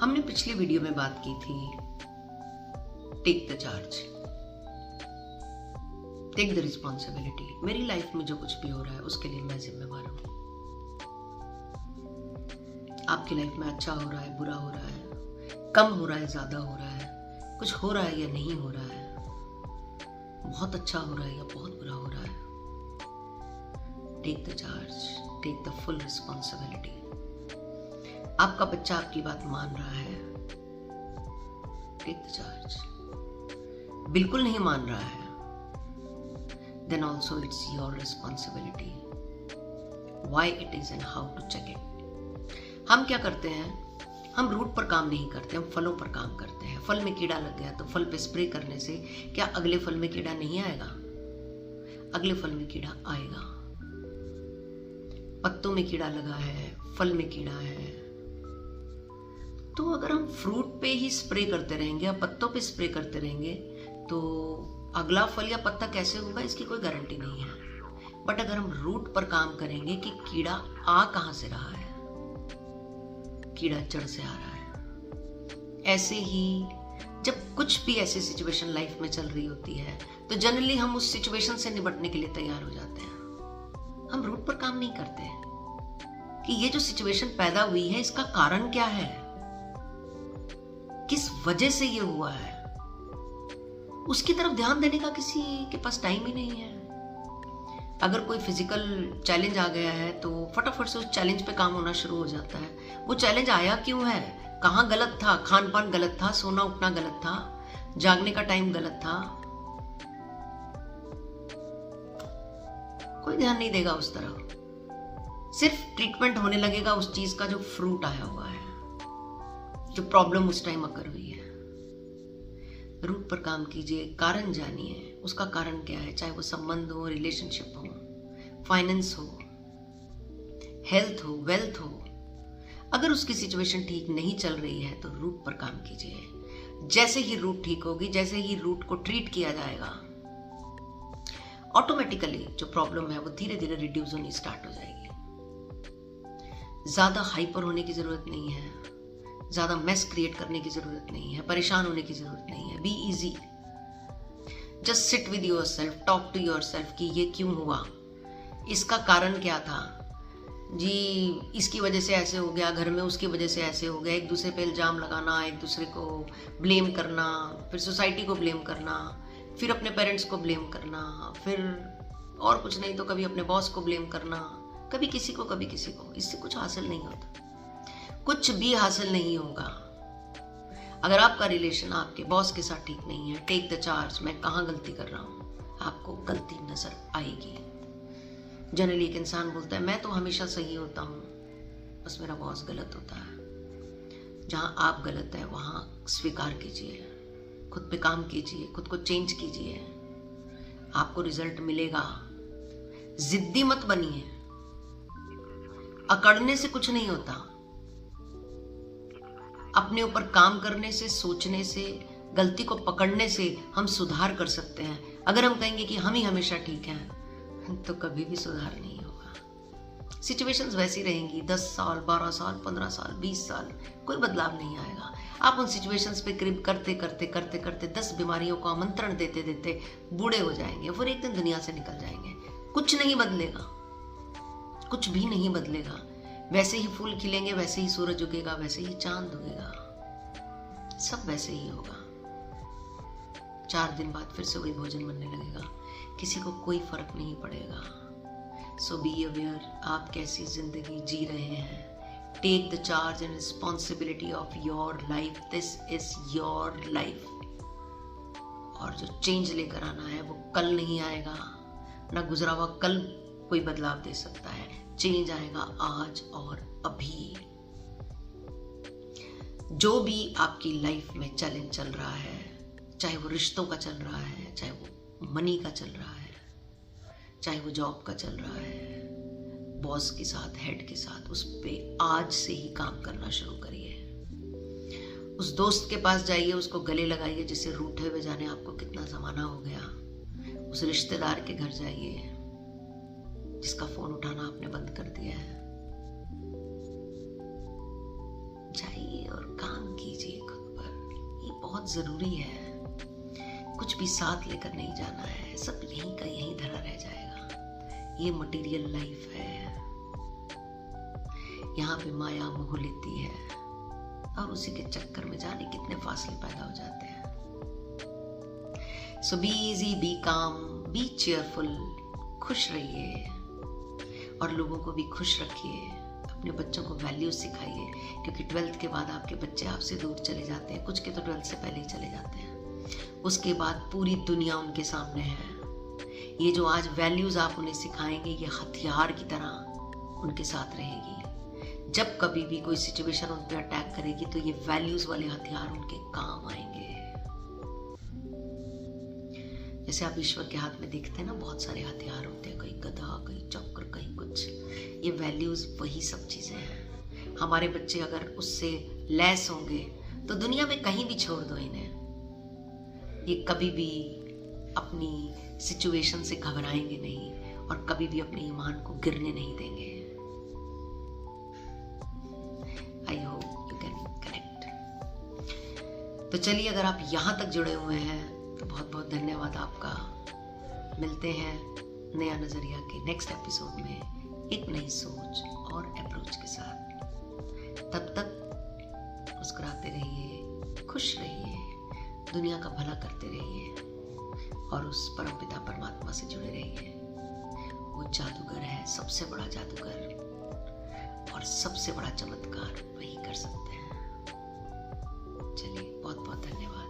हमने पिछली वीडियो में बात की थी take the charge, take the responsibility. मेरी लाइफ में जो कुछ भी हो रहा है उसके लिए मैं जिम्मेवार हूं। आपकी लाइफ में अच्छा हो रहा है, बुरा हो रहा है, कम हो रहा है, ज्यादा हो रहा है, कुछ हो रहा है या नहीं हो रहा है, बहुत अच्छा हो रहा है या बहुत बुरा हो रहा है, take the charge, take the full responsibility. आपका बच्चा आपकी बात मान रहा है, टेक द चार्ज। बिल्कुल नहीं मान रहा है, then also it's your responsibility why it is and how to check it। हम क्या करते हैं, हम रूट पर काम नहीं करते, हम फलों पर काम करते हैं। फल में कीड़ा लग गया तो फल पे स्प्रे करने से क्या अगले फल में कीड़ा नहीं आएगा? अगले फल में कीड़ा आएगा। पत्तों में कीड़ा लगा है, फल में कीड़ा है, तो अगर हम फ्रूट पे ही स्प्रे करते रहेंगे या पत्तों पे स्प्रे करते रहेंगे तो अगला फल या पत्ता कैसे होगा इसकी कोई गारंटी नहीं है। बट अगर हम रूट पर काम करेंगे कि कीड़ा आ कहां से रहा है, कीड़ा जड़ से आ रहा है। ऐसे ही जब कुछ भी ऐसी सिचुएशन लाइफ में चल रही होती है तो जनरली हम उस सिचुएशन से निपटने के लिए तैयार हो जाते हैं। हम रूट पर काम नहीं करते कि ये जो सिचुएशन पैदा हुई है इसका कारण क्या है, किस वजह से ये हुआ है, उसकी तरफ ध्यान देने का किसी के पास टाइम ही नहीं है। अगर कोई फिजिकल चैलेंज आ गया है तो फटाफट से उस चैलेंज पे काम होना शुरू हो जाता है। वो चैलेंज आया क्यों है, कहाँ गलत था, खान पान गलत था, सोना उठना गलत था, जागने का टाइम गलत था, कोई ध्यान नहीं देगा उस तरफ। सिर्फ ट्रीटमेंट होने लगेगा उस चीज का जो फ्रूट आया हुआ है, जो प्रॉब्लम उस टाइम अकर हुई है। रूट पर काम कीजिए, कारण जानिए उसका कारण क्या है, चाहे वो संबंध हो, रिलेशनशिप हो, फाइनेंस हो, हेल्थ हो, वेल्थ हो। अगर उसकी सिचुएशन ठीक नहीं चल रही है तो रूट पर काम कीजिए। जैसे ही रूट ठीक होगी, जैसे ही रूट को ट्रीट किया जाएगा, ऑटोमेटिकली जो प्रॉब्लम है वो धीरे धीरे रिड्यूस होनी स्टार्ट हो जाएगी। ज्यादा हाइपर होने की जरूरत नहीं है, ज्यादा मेस क्रिएट करने की जरूरत नहीं है, परेशान होने की जरूरत नहीं है। Be easy, just sit with yourself, talk to yourself कि ये क्यों हुआ, इसका कारण क्या था जी, इसकी वजह से ऐसे हो गया, घर में उसकी वजह से ऐसे हो गया। एक दूसरे पे इल्जाम लगाना, एक दूसरे को ब्लेम करना, फिर सोसाइटी को ब्लेम करना, फिर अपने पेरेंट्स को ब्लेम करना, फिर और कुछ नहीं तो कभी अपने बॉस को ब्लेम करना, कभी किसी को कभी किसी को। इससे कुछ हासिल नहीं होता, कुछ भी हासिल नहीं होगा। अगर आपका रिलेशन आपके बॉस के साथ ठीक नहीं है, टेक द चार्ज। मैं कहाँ गलती कर रहा हूँ, आपको गलती नजर आएगी। जनरली एक इंसान बोलता है मैं तो हमेशा सही होता हूँ, बस मेरा बॉस गलत होता है। जहाँ आप गलत है वहाँ स्वीकार कीजिए, खुद पे काम कीजिए, खुद को चेंज कीजिए, आपको रिजल्ट मिलेगा। जिद्दी मत बनिए, अकड़ने से कुछ नहीं होता। अपने ऊपर काम करने से, सोचने से, गलती को पकड़ने से हम सुधार कर सकते हैं। अगर हम कहेंगे कि हम ही हमेशा ठीक हैं तो कभी भी सुधार नहीं होगा। सिचुएशंस वैसी रहेंगी 10 साल, 12 साल, 15 साल, 20 साल, कोई बदलाव नहीं आएगा। आप उन सिचुएशंस पे क्रिप करते करते करते करते 10 बीमारियों को आमंत्रण देते देते बूढ़े हो जाएंगे, फिर एक दिन दुनिया से निकल जाएंगे। कुछ नहीं बदलेगा, कुछ भी नहीं बदलेगा। वैसे ही फूल खिलेंगे, वैसे ही सूरज उगेगा, वैसे ही चांद उगेगा, सब वैसे ही होगा। 4 दिन बाद फिर से वही भोजन बनने लगेगा, किसी को कोई फर्क नहीं पड़ेगा। सो बी अवेयर, आप कैसी जिंदगी जी रहे हैं। Take the charge and responsibility of your life. This is your life. और जो चेंज लेकर आना है वो कल नहीं आएगा, ना गुजरा हुआ कल कोई बदलाव दे सकता है। चेंज आएगा आज और अभी। जो भी आपकी लाइफ में चैलेंज चल रहा है, चाहे वो रिश्तों का चल रहा है, चाहे वो मनी का चल रहा है, चाहे वो जॉब का चल रहा है, बॉस के साथ, हेड के साथ, उस पे आज से ही काम करना शुरू करिए। उस दोस्त के पास जाइए, उसको गले लगाइए जिससे रूठे हुए जाने आपको कितना जमाना हो गया। उस रिश्तेदार के घर जाइए जिसका फोन उठाना आपने बंद कर दिया है, जाइए और काम कीजिए। बहुत जरूरी है। कुछ भी साथ लेकर नहीं जाना है, सब यहीं का यहीं धरा रह जाएगा। ये मटेरियल लाइफ है, यहाँ पे माया मोह लेती है और उसी के चक्कर में जाने कितने फासले पैदा हो जाते हैं। सो बी इजी, बी काम, बी चेयरफुल, खुश रहिए और लोगों को भी खुश रखिए। अपने बच्चों को वैल्यूज सिखाइए, क्योंकि 12th के बाद आपके बच्चे आपसे दूर चले जाते हैं। कुछ के तो 12th से पहले ही चले जाते हैं। उसके बाद पूरी दुनिया उनके सामने है। ये जो आज वैल्यूज आप उन्हें सिखाएंगे, ये हथियार की तरह उनके साथ रहेगी। जब कभी भी कोई सिचुएशन उन पर अटैक करेगी तो ये वैल्यूज वाले हथियार उनके काम आएंगे। जैसे आप ईश्वर के हाथ में देखते हैं ना, बहुत सारे हथियार होते हैं, कहीं गदा, कहीं चक्र, कहीं कुछ। ये वैल्यूज वही सब चीजें हैं। हमारे बच्चे अगर उससे लैस होंगे तो दुनिया में कहीं भी छोड़ दो इन्हें, ये कभी भी अपनी सिचुएशन से घबराएंगे नहीं और कभी भी अपने ईमान को गिरने नहीं देंगे। I hope you can connect. तो चलिए, अगर आप यहां तक जुड़े हुए हैं तो बहुत बहुत धन्यवाद आपका। मिलते हैं नया नजरिया के नेक्स्ट एपिसोड में एक नई सोच और अप्रोच के साथ। तब तक मुस्कुराते रहिए, खुश रहिए, दुनिया का भला करते रहिए और उस परमपिता परमात्मा से जुड़े रहिए। वो जादूगर है, सबसे बड़ा जादूगर, और सबसे बड़ा चमत्कार वही कर सकते हैं। चलिए, बहुत बहुत धन्यवाद।